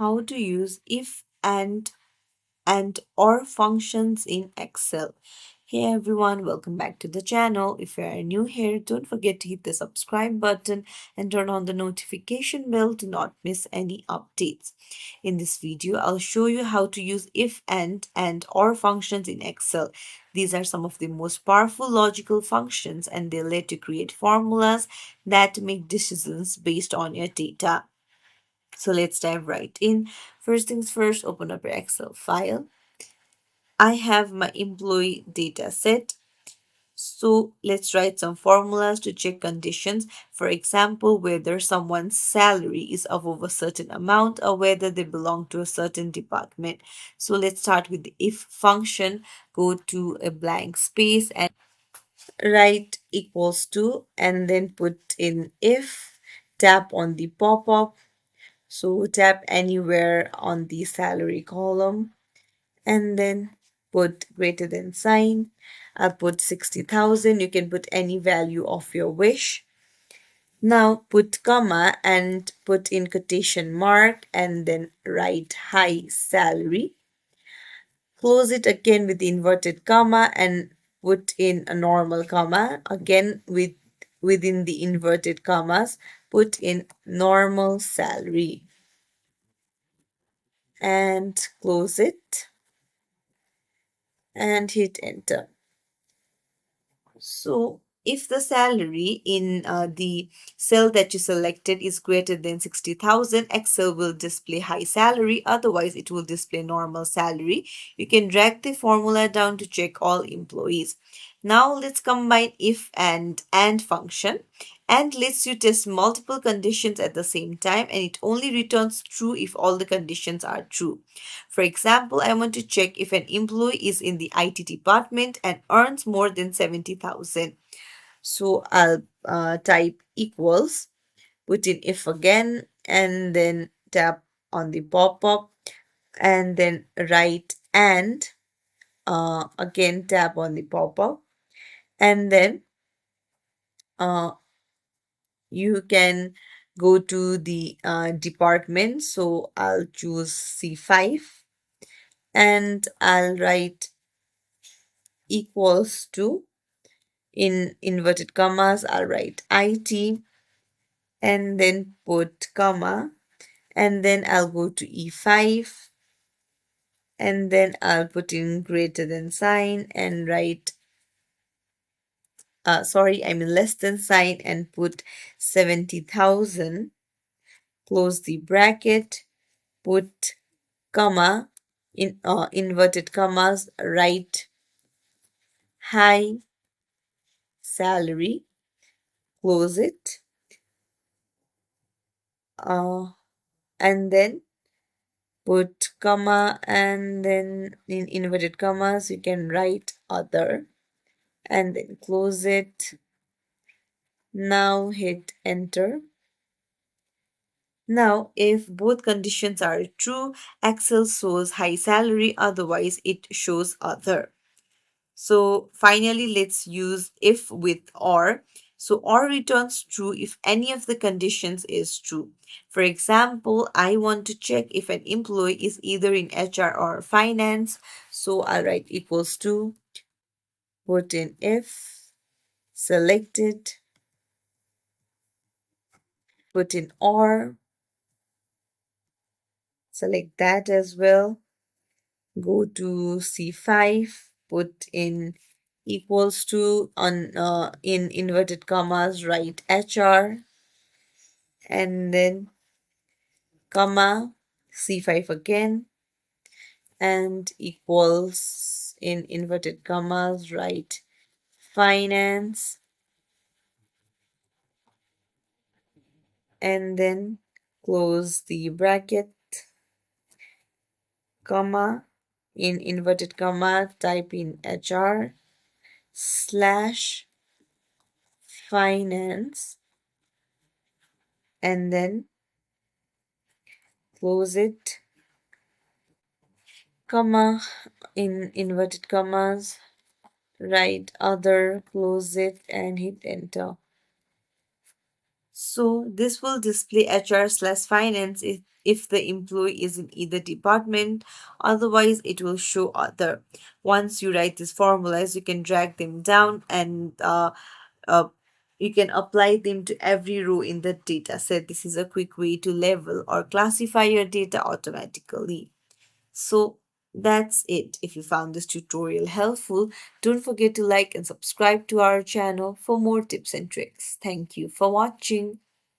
how to use if and or functions in Excel. Hey everyone, welcome back to the channel. If you are new here, don't forget to hit the subscribe button and turn on the notification bell to not miss any updates. In this video, I'll show you how to use if and or functions in Excel. These are some of the most powerful logical functions and they let you create formulas that make decisions based on your data. So let's dive right in. First things first, open up your Excel file. I have my employee data set. So let's write some formulas to check conditions. For example, whether someone's salary is above a certain amount or whether they belong to a certain department. So let's start with the if function. Go to a blank space and write equals to and then put in if. Tap on the pop-up. So tap anywhere on the salary column and then put greater than sign. I'll put 60,000. You can put any value of your wish. Now put comma and put in quotation mark and then write high salary. Close it again with the inverted comma and put in a normal comma. Again within the inverted commas, put in normal salary and close it and hit enter. So if the salary in the cell that you selected is greater than 60,000, Excel will display high salary. Otherwise, it will display normal salary. You can drag the formula down to check all employees. Now let's combine if and function and lets you test multiple conditions at the same time and it only returns true if all the conditions are true. For example, I want to check if an employee is in the IT department and earns more than 70,000. So I'll type equals, put in if again, and then tap on the pop-up and then write and again tap on the pop-up and then uh, you can go to the department. So I'll choose C5 and I'll write equals to, in inverted commas, I'll write IT and then put comma and then I'll go to E5 and then I'll put in greater than sign and write less than sign and put 70,000, close the bracket, put comma, in inverted commas, write high salary, close it, and then put comma and then in inverted commas you can write other and then close it. Now hit enter. Now, if both conditions are true, Excel shows high salary, otherwise it shows other. So finally, let's use if with or. So or returns true if any of the conditions is true. For example, I want to check if an employee is either in HR or finance. So I'll write equals to, put in if, select it, put in or, select that as well. Go to C5, put in equals to, on in inverted commas write HR and then comma C5 again and equals, in inverted commas write finance and then close the bracket, comma, in inverted comma type in HR slash finance and then close it, comma, in inverted commas write other, close it and hit enter. So this will display HR slash finance if the employee is in either department. Otherwise, it will show other. Once you write these formulas, you can drag them down and uh, you can apply them to every row in the data set. This is a quick way to level or classify your data automatically. So that's it. If you found this tutorial helpful, don't forget to like and subscribe to our channel for more tips and tricks. Thank you for watching.